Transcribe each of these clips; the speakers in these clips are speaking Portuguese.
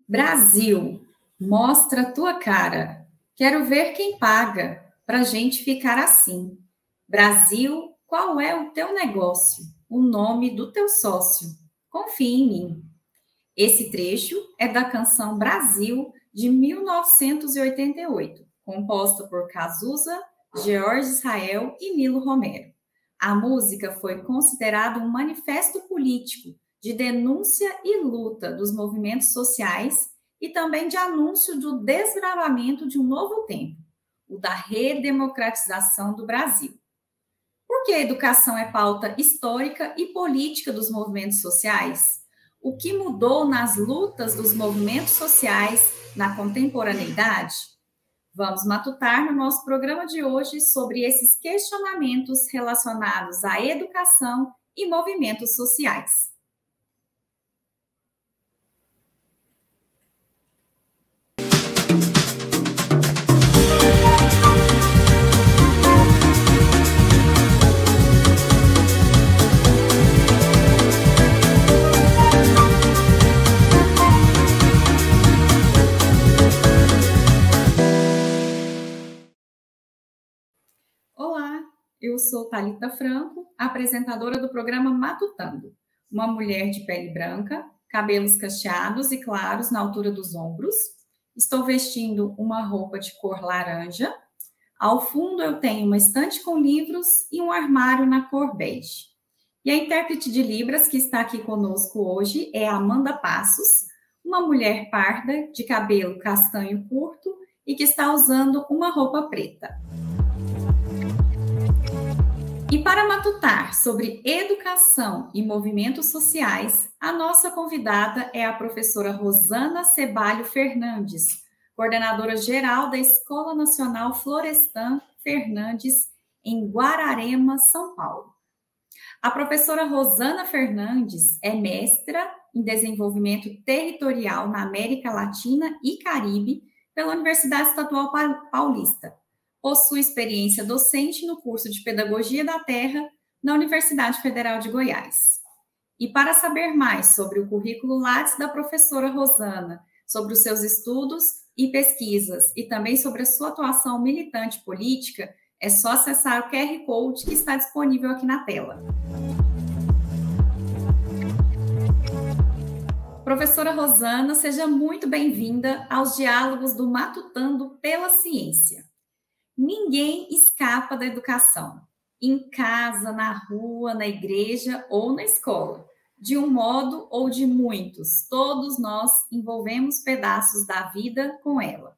Brasil, mostra tua cara. Quero ver quem paga pra gente ficar assim. Brasil, qual é o teu negócio? O nome do teu sócio? Confia em mim. Esse trecho é da canção Brasil de 1988, composta por Cazuza, George Israel e Nilo Romero. A música foi considerada um manifesto político de denúncia e luta dos movimentos sociais e também de anúncio do desbravamento de um novo tempo, o da redemocratização do Brasil. Por que a educação é pauta histórica e política dos movimentos sociais? O que mudou nas lutas dos movimentos sociais na contemporaneidade? Vamos matutar no nosso programa de hoje sobre esses questionamentos relacionados à educação e movimentos sociais. Olá, eu sou Thalita Franco, apresentadora do programa Matutando. Uma mulher de pele branca, cabelos cacheados e claros na altura dos ombros. Estou vestindo uma roupa de cor laranja. Ao fundo eu tenho uma estante com livros e um armário na cor bege. E a intérprete de Libras que está aqui conosco hoje é a Amanda Passos, uma mulher parda de cabelo castanho curto e que está usando uma roupa preta. E para matutar sobre educação e movimentos sociais, a nossa convidada é a professora Rosana Cebalho Fernandes, coordenadora geral da Escola Nacional Florestan Fernandes, em Guararema, São Paulo. A professora Rosana Fernandes é mestra em desenvolvimento territorial na América Latina e Caribe pela Universidade Estadual Paulista. Possui experiência docente no curso de Pedagogia da Terra na Universidade Federal de Goiás. E para saber mais sobre o currículo Lattes da professora Rosana, sobre os seus estudos e pesquisas e também sobre a sua atuação militante política, é só acessar o QR Code que está disponível aqui na tela. Professora Rosana, seja muito bem-vinda aos diálogos do Matutando pela Ciência. Ninguém escapa da educação, em casa, na rua, na igreja ou na escola. De um modo ou de muitos, todos nós envolvemos pedaços da vida com ela.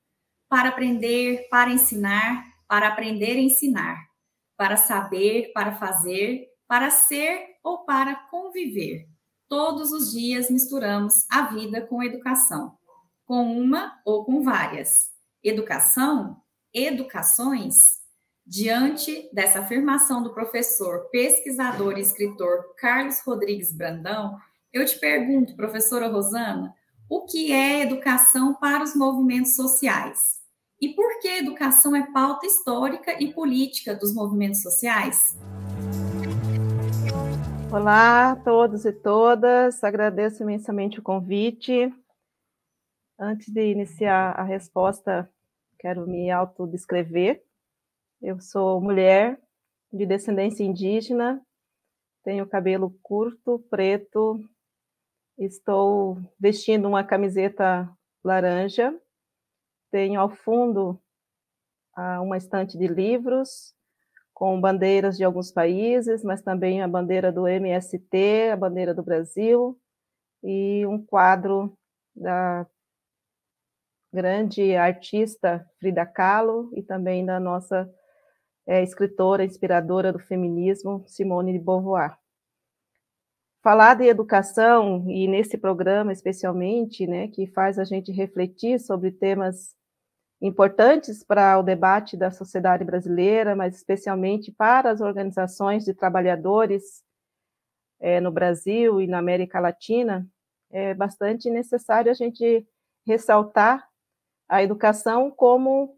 Para aprender, para ensinar, para aprender a ensinar. Para saber, para fazer, para ser ou para conviver. Todos os dias misturamos a vida com educação, com uma ou com várias. Educação, educações. Diante dessa afirmação do professor, pesquisador e escritor Carlos Rodrigues Brandão, eu te pergunto, professora Rosana, o que é educação para os movimentos sociais? E por que educação é pauta histórica e política dos movimentos sociais? Olá a todos e todas, agradeço imensamente o convite. Antes de iniciar a resposta, quero me autodescrever. Eu sou mulher de descendência indígena, tenho cabelo curto, preto, estou vestindo uma camiseta laranja, tenho ao fundo uma estante de livros com bandeiras de alguns países, mas também a bandeira do MST, a bandeira do Brasil, e um quadro da grande artista Frida Kahlo e também da nossa escritora, inspiradora do feminismo, Simone de Beauvoir. Falar de educação, e nesse programa especialmente, né, que faz a gente refletir sobre temas importantes para o debate da sociedade brasileira, mas especialmente para as organizações de trabalhadores no Brasil e na América Latina, é bastante necessário a gente ressaltar a educação como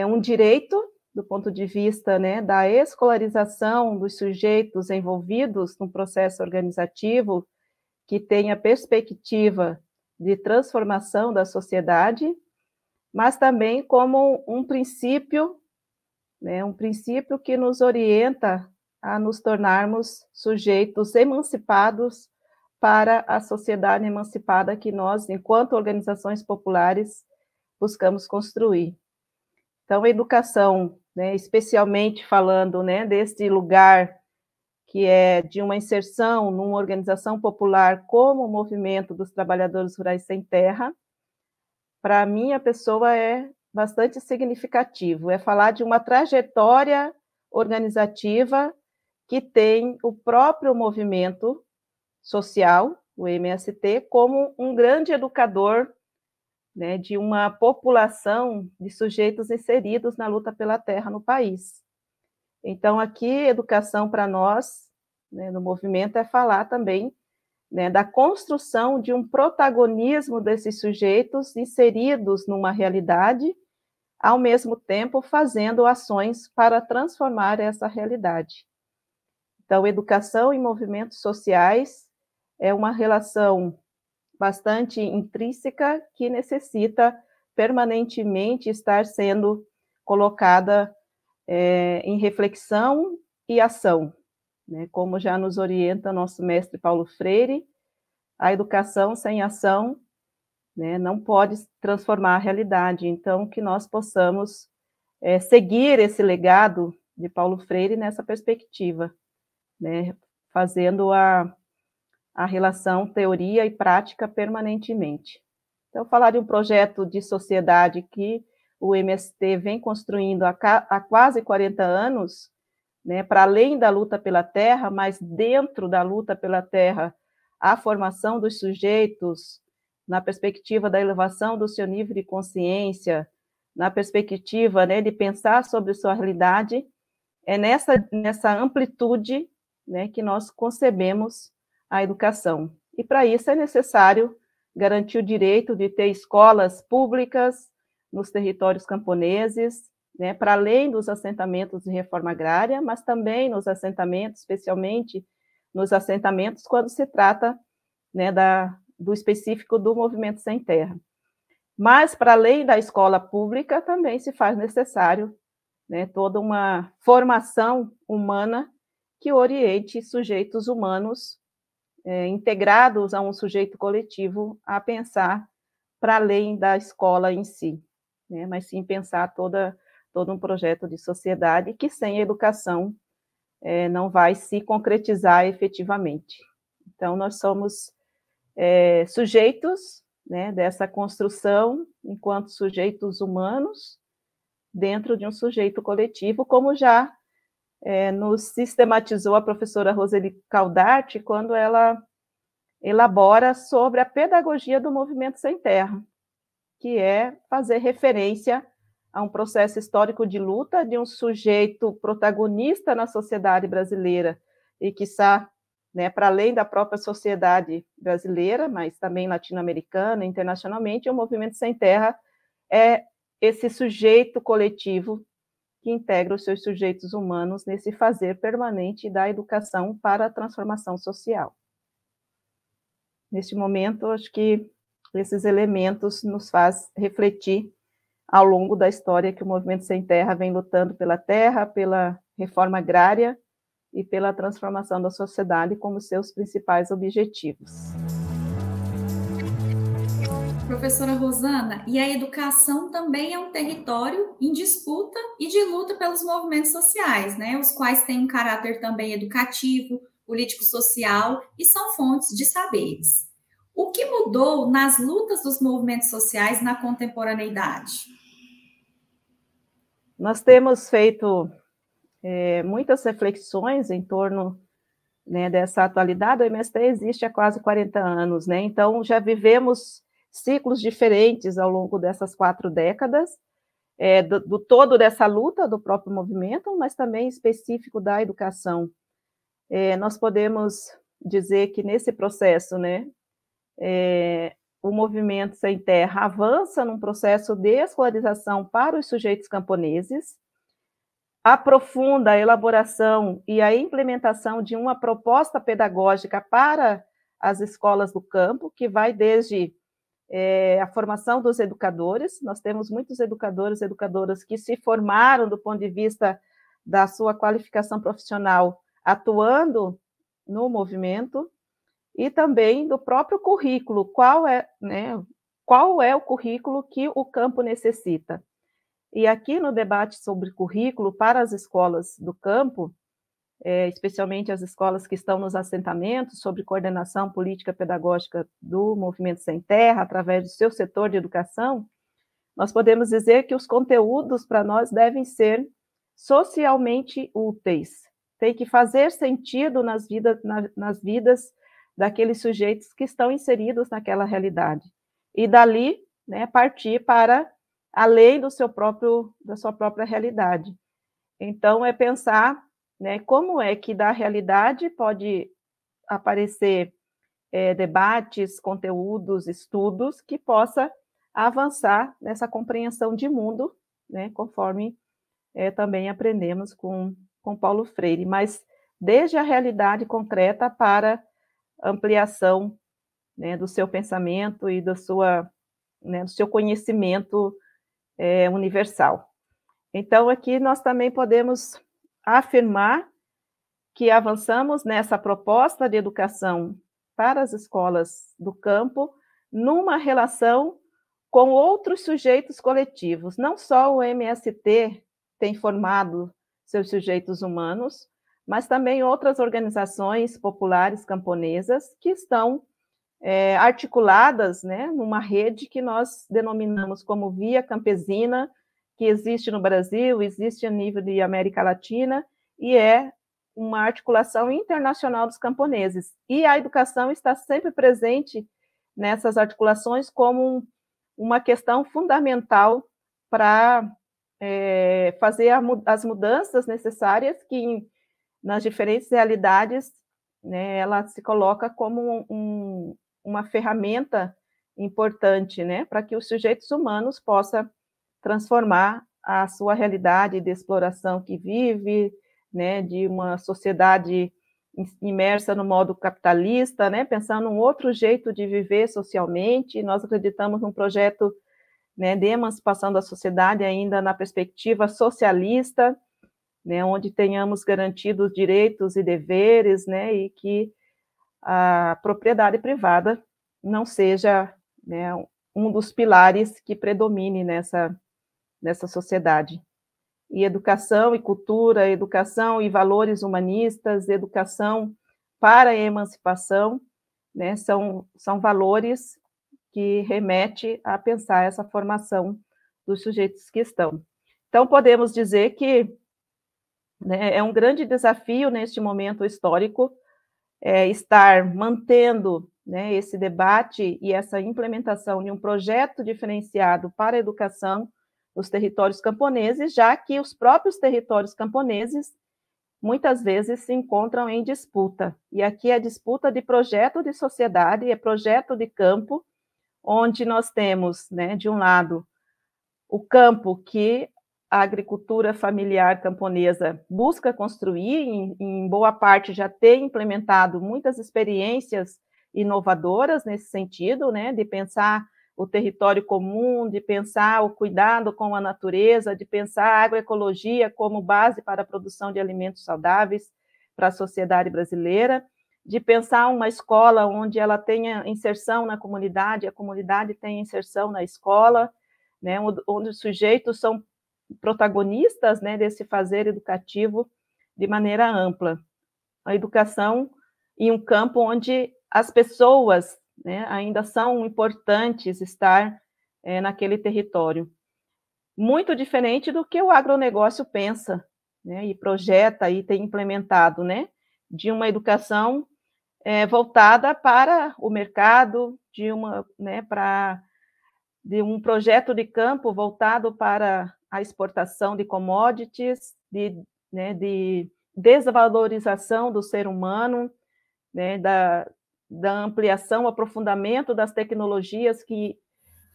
um direito, do ponto de vista, né, da escolarização dos sujeitos envolvidos num processo organizativo que tenha perspectiva de transformação da sociedade, mas também como um princípio, né, um princípio que nos orienta a nos tornarmos sujeitos emancipados para a sociedade emancipada que nós, enquanto organizações populares, buscamos construir. Então, a educação, né, especialmente falando, né, desse lugar que é de uma inserção numa organização popular como o Movimento dos Trabalhadores Rurais Sem Terra, para mim a pessoa é bastante significativo, é falar de uma trajetória organizativa que tem o próprio movimento social, o MST, como um grande educador, né, de uma população de sujeitos inseridos na luta pela terra no país. Então, aqui, educação para nós, né, no movimento, é falar também, né, da construção de um protagonismo desses sujeitos inseridos numa realidade, ao mesmo tempo fazendo ações para transformar essa realidade. Então, educação e movimentos sociais é uma relação bastante intrínseca que necessita permanentemente estar sendo colocada em reflexão e ação, né? Como já nos orienta nosso mestre Paulo Freire, a educação sem ação, né, não pode transformar a realidade. Então, que nós possamos seguir esse legado de Paulo Freire nessa perspectiva, né, fazendo a relação teoria e prática permanentemente. Então, falar de um projeto de sociedade que o MST vem construindo há quase 40 anos, né, para além da luta pela terra, mas dentro da luta pela terra, a formação dos sujeitos, na perspectiva da elevação do seu nível de consciência, na perspectiva, né, de pensar sobre sua realidade, é nessa amplitude, né, que nós concebemos a educação. E para isso é necessário garantir o direito de ter escolas públicas nos territórios camponeses, né, para além dos assentamentos de reforma agrária, mas também nos assentamentos, especialmente nos assentamentos quando se trata, né, do específico do Movimento Sem Terra. Mas, para além da escola pública, também se faz necessário, né, toda uma formação humana que oriente sujeitos humanos integrados a um sujeito coletivo a pensar para além da escola em si, né, mas sim pensar todo um projeto de sociedade que sem educação não vai se concretizar efetivamente. Então, nós somos sujeitos, né, dessa construção enquanto sujeitos humanos dentro de um sujeito coletivo, como já nos sistematizou a professora Roseli Caldarte quando ela elabora sobre a pedagogia do Movimento Sem Terra, que é fazer referência a um processo histórico de luta de um sujeito protagonista na sociedade brasileira e, quiçá, né, para além da própria sociedade brasileira, mas também latino-americana, internacionalmente, o Movimento Sem Terra é esse sujeito coletivo que integra os seus sujeitos humanos nesse fazer permanente da educação para a transformação social. Neste momento, acho que esses elementos nos faz refletir ao longo da história que o Movimento Sem Terra vem lutando pela terra, pela reforma agrária e pela transformação da sociedade como seus principais objetivos. Professora Rosana, e a educação também é um território em disputa e de luta pelos movimentos sociais, né? Os quais têm um caráter também educativo, político-social e são fontes de saberes. O que mudou nas lutas dos movimentos sociais na contemporaneidade? Nós temos feito muitas reflexões em torno, né, dessa atualidade. O MST existe há quase 40 anos, né? Então já vivemos ciclos diferentes ao longo dessas 4 décadas, do todo dessa luta do próprio movimento, mas também específico da educação. Nós podemos dizer que nesse processo, né, o Movimento Sem Terra avança num processo de escolarização para os sujeitos camponeses, aprofunda a elaboração e a implementação de uma proposta pedagógica para as escolas do campo, que vai desde a formação dos educadores. Nós temos muitos educadores e educadoras que se formaram do ponto de vista da sua qualificação profissional, atuando no movimento, e também do próprio currículo, qual é o currículo que o campo necessita. E aqui no debate sobre currículo para as escolas do campo, especialmente as escolas que estão nos assentamentos, sobre coordenação política pedagógica do Movimento Sem Terra, através do seu setor de educação, nós podemos dizer que os conteúdos para nós devem ser socialmente úteis, tem que fazer sentido nas vidas daqueles sujeitos que estão inseridos naquela realidade. E dali, né, partir para além da sua própria realidade. Então, é pensar, né, como é que da realidade pode aparecer debates, conteúdos, estudos que possa avançar nessa compreensão de mundo, né, conforme também aprendemos com Paulo Freire, mas desde a realidade concreta para ampliação, né, do seu pensamento e do seu conhecimento universal. Então, aqui nós também podemos afirmar que avançamos nessa proposta de educação para as escolas do campo, numa relação com outros sujeitos coletivos. Não só o MST tem formado seus sujeitos humanos, mas também outras organizações populares camponesas que estão articuladas, né, numa rede que nós denominamos como Via Campesina, que existe no Brasil, existe a nível de América Latina, e é uma articulação internacional dos camponeses. E a educação está sempre presente nessas articulações como uma questão fundamental para fazer as mudanças necessárias que, nas diferentes realidades, né, ela se coloca como uma ferramenta importante, né, para que os sujeitos humanos possam transformar a sua realidade de exploração que vive, né, de uma sociedade imersa no modo capitalista, né, pensando um outro jeito de viver socialmente. Nós acreditamos num projeto, né, de emancipação da sociedade ainda na perspectiva socialista, né, onde tenhamos garantidos direitos e deveres, né, e que a propriedade privada não seja, né, um dos pilares que predomine nessa sociedade. E educação e cultura, educação e valores humanistas, educação para a emancipação, né, são valores que remete a pensar essa formação dos sujeitos que estão. Então, podemos dizer que, né, é um grande desafio neste momento histórico estar mantendo, né, esse debate e essa implementação de um projeto diferenciado para a educação nos territórios camponeses, já que os próprios territórios camponeses muitas vezes se encontram em disputa. E aqui é disputa de projeto de sociedade, é projeto de campo, onde nós temos, né, de um lado, o campo que a agricultura familiar camponesa busca construir, em boa parte já tem implementado muitas experiências inovadoras nesse sentido, né, de pensar o território comum, de pensar o cuidado com a natureza, de pensar a agroecologia como base para a produção de alimentos saudáveis para a sociedade brasileira, de pensar uma escola onde ela tenha inserção na comunidade, a comunidade tenha inserção na escola, né, onde os sujeitos são protagonistas, né, desse fazer educativo de maneira ampla. A educação em um campo onde as pessoas, né, ainda são importantes estar naquele território. Muito diferente do que o agronegócio pensa, né, e projeta e tem implementado, né, de uma educação voltada para o mercado, de um projeto de campo voltado para a exportação de commodities, de desvalorização do ser humano, né, da ampliação, aprofundamento das tecnologias que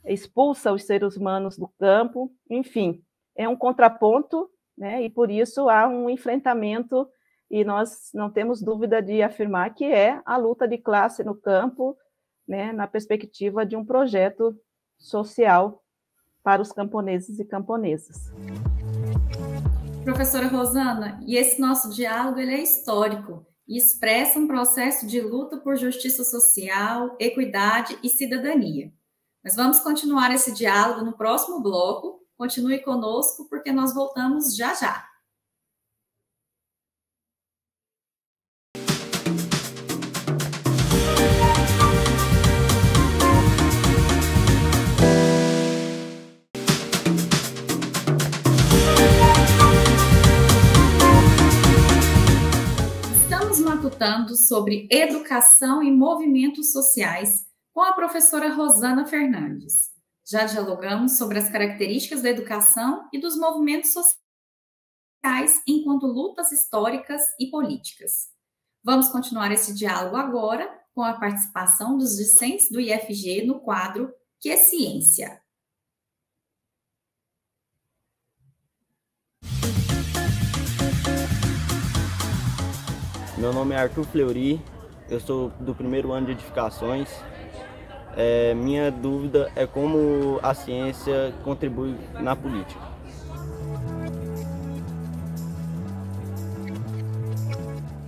expulsa os seres humanos do campo. Enfim, é um contraponto, né, e por isso há um enfrentamento, e nós não temos dúvida de afirmar que é a luta de classe no campo, né, na perspectiva de um projeto social para os camponeses e camponesas. Professora Rosana, e esse nosso diálogo ele é histórico e expressa um processo de luta por justiça social, equidade e cidadania. Mas vamos continuar esse diálogo no próximo bloco. Continue conosco, porque nós voltamos já já. Estamos matutando sobre educação e movimentos sociais com a professora Rosana Fernandes. Já dialogamos sobre as características da educação e dos movimentos sociais enquanto lutas históricas e políticas. Vamos continuar esse diálogo agora com a participação dos discentes do IFG no quadro Que é Ciência? Meu nome é Arthur Fleury, eu sou do primeiro ano de edificações. Minha dúvida é como a ciência contribui na política.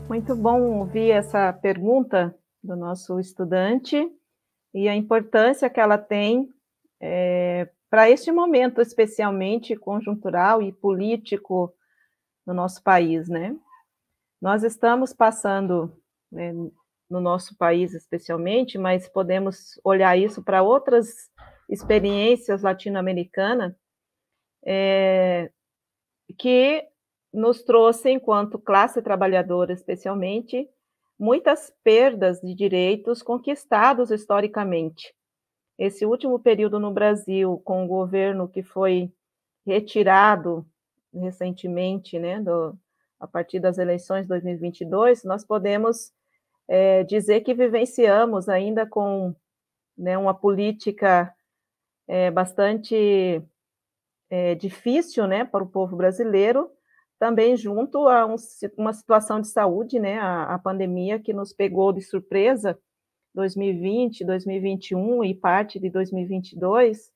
Muito bom ouvir essa pergunta do nosso estudante e a importância que ela tem para este momento, especialmente conjuntural e político no nosso país, né? Nós estamos passando, né, no nosso país especialmente, mas podemos olhar isso para outras experiências latino-americanas, que nos trouxe, enquanto classe trabalhadora especialmente, muitas perdas de direitos conquistados historicamente. Esse último período no Brasil, com o governo que foi retirado recentemente, né, a partir das eleições de 2022, nós podemos dizer que vivenciamos ainda com, né, uma política bastante difícil, né, para o povo brasileiro, também junto a uma situação de saúde, né, a pandemia que nos pegou de surpresa, 2020, 2021 e parte de 2022,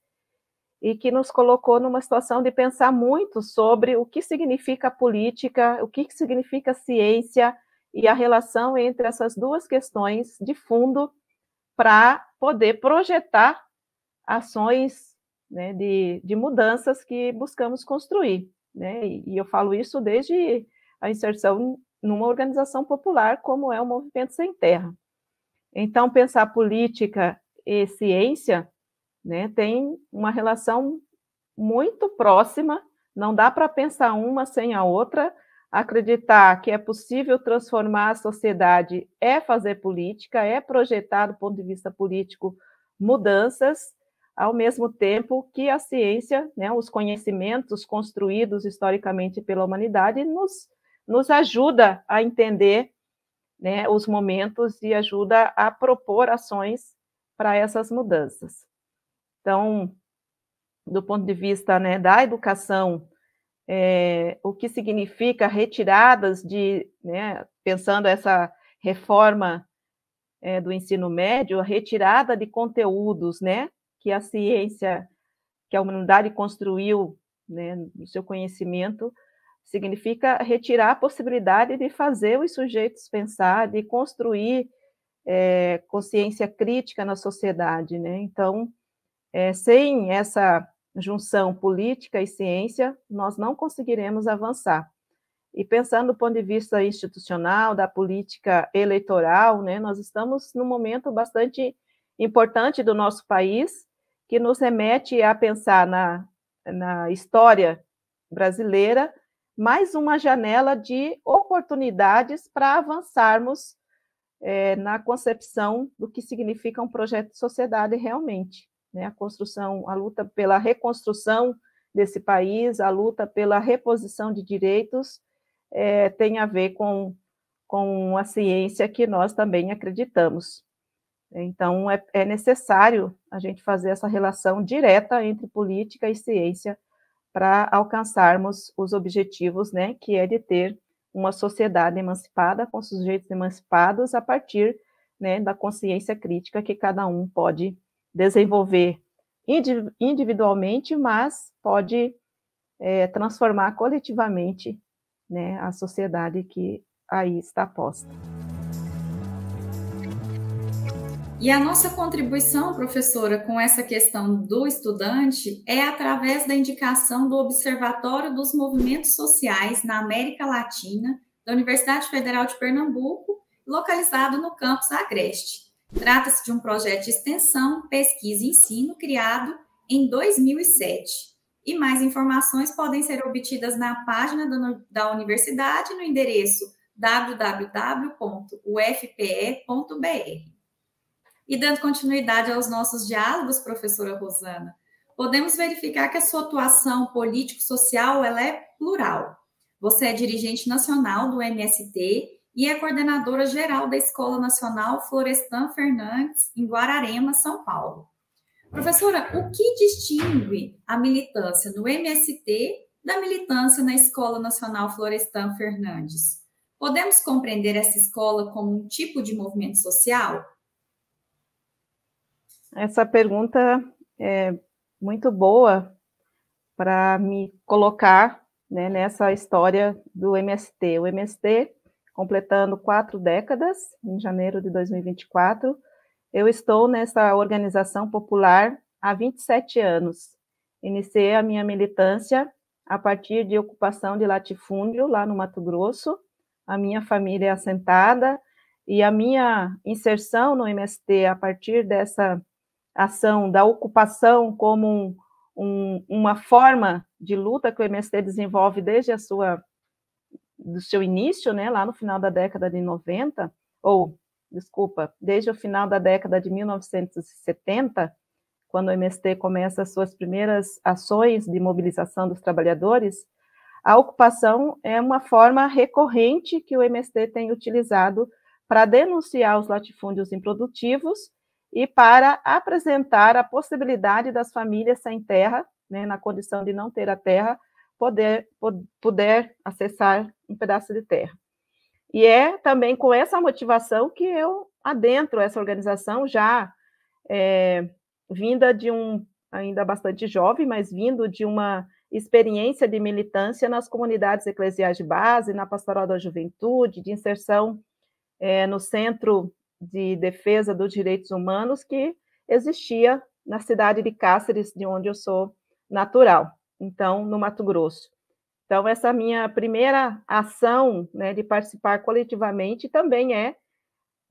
e que nos colocou numa situação de pensar muito sobre o que significa política, o que significa ciência e a relação entre essas duas questões de fundo para poder projetar ações, né, de mudanças que buscamos construir, né? E eu falo isso desde a inserção numa organização popular como é o Movimento Sem Terra. Então, pensar política e ciência, né, tem uma relação muito próxima, não dá para pensar uma sem a outra. Acreditar que é possível transformar a sociedade é fazer política, é projetar do ponto de vista político mudanças, ao mesmo tempo que a ciência, né, os conhecimentos construídos historicamente pela humanidade nos ajuda a entender, né, os momentos e ajuda a propor ações para essas mudanças. Então, do ponto de vista, né, da educação, o que significa retiradas de, né, pensando essa reforma do ensino médio, a retirada de conteúdos, né, que a ciência, que a humanidade construiu, né, no seu conhecimento, significa retirar a possibilidade de fazer os sujeitos pensar, de construir consciência crítica na sociedade, né? Então, sem essa junção política e ciência, nós não conseguiremos avançar. E pensando do ponto de vista institucional, da política eleitoral, né, nós estamos num momento bastante importante do nosso país, que nos remete a pensar na história brasileira, mais uma janela de oportunidades para avançarmos na concepção do que significa um projeto de sociedade realmente, né? A construção, a luta pela reconstrução desse país, a luta pela reposição de direitos, tem a ver com a ciência que nós também acreditamos. Então, é necessário a gente fazer essa relação direta entre política e ciência para alcançarmos os objetivos, né, que é de ter uma sociedade emancipada, com sujeitos emancipados, a partir, né, da consciência crítica que cada um pode desenvolver individualmente, mas pode transformar coletivamente, né, a sociedade que aí está posta. E a nossa contribuição, professora, com essa questão do estudante é através da indicação do Observatório dos Movimentos Sociais na América Latina, da Universidade Federal de Pernambuco, localizado no campus Agreste. Trata-se de um projeto de extensão, pesquisa e ensino criado em 2007. E mais informações podem ser obtidas na página da universidade no endereço www.ufpe.br. E dando continuidade aos nossos diálogos, professora Rosana, podemos verificar que a sua atuação político-social ela é plural. Você é dirigente nacional do MST e é coordenadora geral da Escola Nacional Florestan Fernandes, em Guararema, São Paulo. Professora, o que distingue a militância no MST da militância na Escola Nacional Florestan Fernandes? Podemos compreender essa escola como um tipo de movimento social? Essa pergunta é muito boa para me colocar, né, nessa história do MST. O MST, completando 4 décadas, em janeiro de 2024, eu estou nessa organização popular há 27 anos. Iniciei a minha militância a partir de ocupação de latifúndio, lá no Mato Grosso, a minha família é assentada, e a minha inserção no MST a partir dessa ação da ocupação como uma forma de luta que o MST desenvolve desde do seu início, né, lá no final da década de 90, desde o final da década de 1970, quando o MST começa as suas primeiras ações de mobilização dos trabalhadores, a ocupação é uma forma recorrente que o MST tem utilizado para denunciar os latifúndios improdutivos e para apresentar a possibilidade das famílias sem terra, né, na condição de não ter a terra, poder acessar um pedaço de terra. E é também com essa motivação que eu adentro essa organização, já vinda de ainda bastante jovem, mas vindo de uma experiência de militância nas comunidades eclesiais de base, na pastoral da juventude, de inserção no Centro de Defesa dos Direitos Humanos, que existia na cidade de Cáceres, de onde eu sou natural, então, no Mato Grosso. Então, essa minha primeira ação, né, de participar coletivamente também é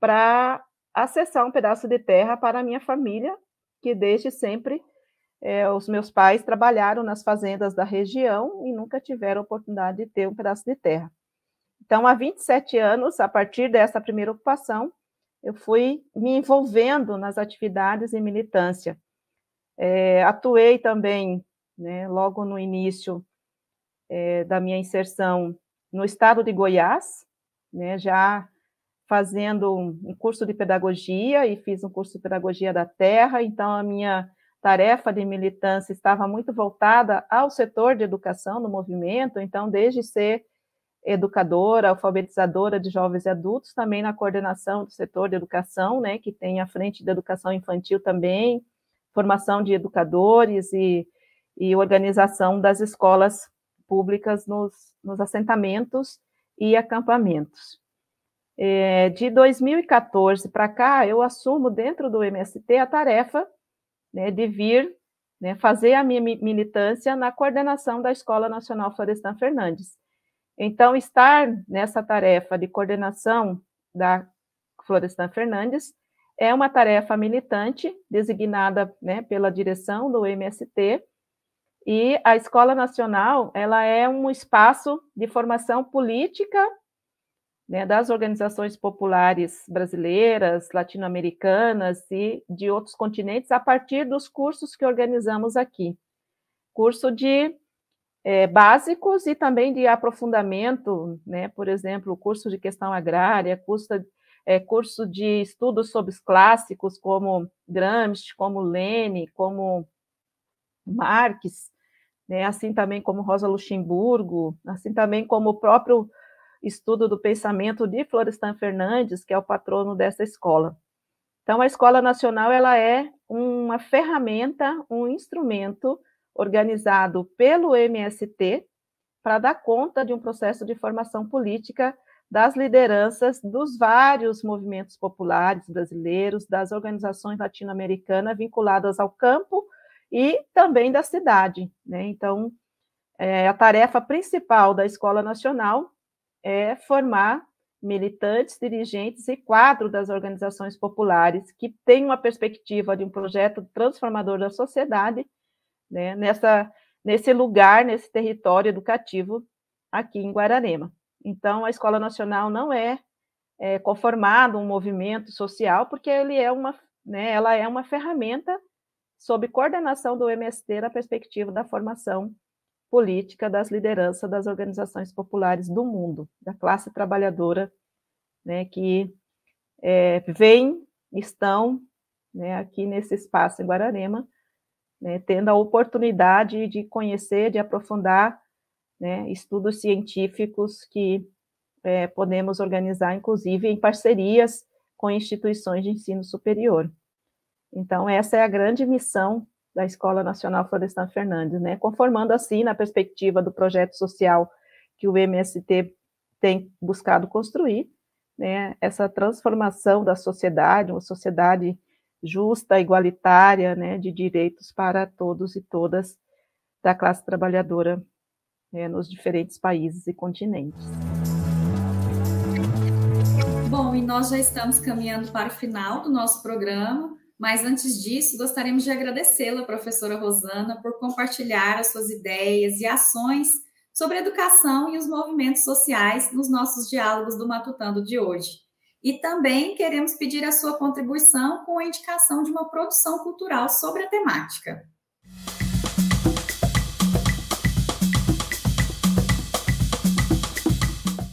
para acessar um pedaço de terra para a minha família, que desde sempre os meus pais trabalharam nas fazendas da região e nunca tiveram oportunidade de ter um pedaço de terra. Então, há 27 anos, a partir dessa primeira ocupação, eu fui me envolvendo nas atividades e militância. Atuei também, né, logo no início da minha inserção no estado de Goiás, né, já fazendo um curso de pedagogia, e fiz um curso de pedagogia da terra, então a minha tarefa de militância estava muito voltada ao setor de educação no movimento, então desde ser educadora, alfabetizadora de jovens e adultos, também na coordenação do setor de educação, né, que tem a frente de educação infantil também, formação de educadores e organização das escolas públicas nos assentamentos e acampamentos. De 2014 para cá, eu assumo dentro do MST a tarefa, né, de vir, né, fazer a minha militância na coordenação da Escola Nacional Florestan Fernandes. Então, estar nessa tarefa de coordenação da Florestan Fernandes é uma tarefa militante, designada, né, pela direção do MST, e a Escola Nacional ela é um espaço de formação política, né, das organizações populares brasileiras, latino-americanas e de outros continentes, a partir dos cursos que organizamos aqui. Curso de básicos e também de aprofundamento, né, por exemplo, curso de questão agrária, curso de estudos sobre os clássicos, como Gramsci, como Lênin, como Marx, né, assim também como Rosa Luxemburgo, assim também como o próprio estudo do pensamento de Florestan Fernandes, que é o patrono dessa escola. Então, a Escola Nacional ela é uma ferramenta, um instrumento organizado pelo MST para dar conta de um processo de formação política das lideranças dos vários movimentos populares brasileiros, das organizações latino-americanas vinculadas ao campo e também da cidade, né? Então, a tarefa principal da Escola Nacional é formar militantes, dirigentes e quadro das organizações populares que têm uma perspectiva de um projeto transformador da sociedade, né, nesse lugar, nesse território educativo aqui em Guararema. Então, a Escola Nacional não é conformado um movimento social, porque ela é uma ferramenta sob coordenação do MST na perspectiva da formação política das lideranças das organizações populares do mundo, da classe trabalhadora, né, que estão, né, aqui nesse espaço em Guararema, né, tendo a oportunidade de conhecer, de aprofundar, né, estudos científicos que podemos organizar, inclusive, em parcerias com instituições de ensino superior. Então, essa é a grande missão da Escola Nacional Florestan Fernandes, né, conformando assim, na perspectiva do projeto social que o MST tem buscado construir, né, essa transformação da sociedade, uma sociedade justa, igualitária, né, de direitos para todos e todas da classe trabalhadora, né, nos diferentes países e continentes. Bom, e nós já estamos caminhando para o final do nosso programa, mas antes disso, gostaríamos de agradecê-la, professora Rosana, por compartilhar as suas ideias e ações sobre a educação e os movimentos sociais nos nossos diálogos do Matutando de hoje. E também queremos pedir a sua contribuição com a indicação de uma produção cultural sobre a temática.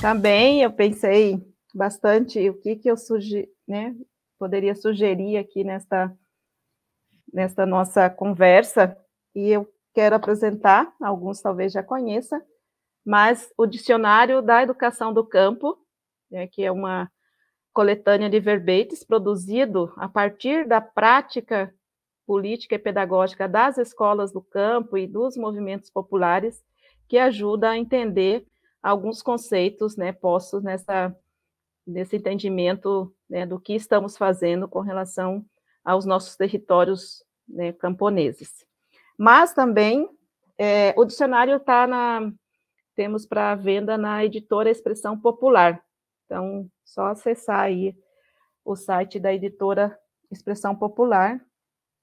Também eu pensei bastante o que eu poderia sugerir aqui nesta nossa conversa, e eu quero apresentar, alguns talvez já conheçam, mas o Dicionário da Educação do Campo, né, que é uma coletânea de verbetes produzido a partir da prática política e pedagógica das escolas do campo e dos movimentos populares, que ajuda a entender alguns conceitos, né, postos nesse entendimento, né, do que estamos fazendo com relação aos nossos territórios, né, camponeses. Mas também o dicionário temos para venda na editora Expressão Popular. Então, só acessar aí o site da editora Expressão Popular,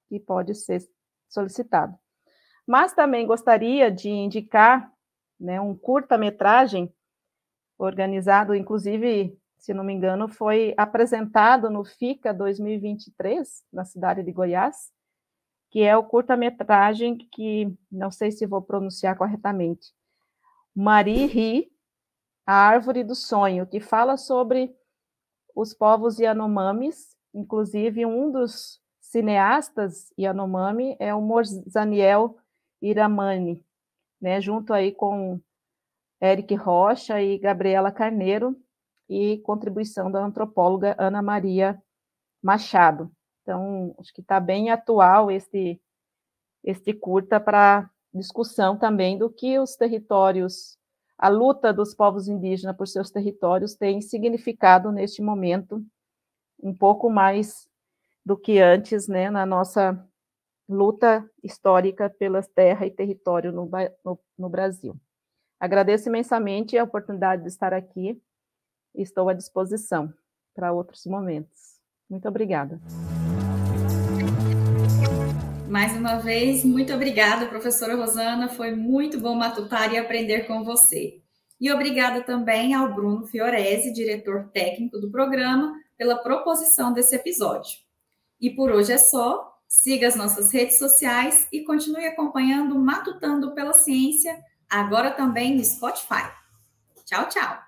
que pode ser solicitado. Mas também gostaria de indicar, né, um curta-metragem organizado, inclusive, se não me engano, foi apresentado no FICA 2023, na cidade de Goiás, que é o curta-metragem que, não sei se vou pronunciar corretamente, Mari-Ri, a Árvore do Sonho, que fala sobre os povos Yanomamis, inclusive um dos cineastas Yanomami é o Morzaniel Iramani, né, junto aí com Eric Rocha e Gabriela Carneiro, e contribuição da antropóloga Ana Maria Machado. Então, acho que está bem atual este curta para discussão também do que os territórios, a luta dos povos indígenas por seus territórios tem significado neste momento, um pouco mais do que antes, né, na nossa luta histórica pelas terras e território no Brasil. Agradeço imensamente a oportunidade de estar aqui e estou à disposição para outros momentos. Muito obrigada. Mais uma vez, muito obrigada, professora Rosana, foi muito bom matutar e aprender com você. E obrigada também ao Bruno Fiorese, diretor técnico do programa, pela proposição desse episódio. E por hoje é só, siga as nossas redes sociais e continue acompanhando Matutando pela Ciência, agora também no Spotify. Tchau, tchau!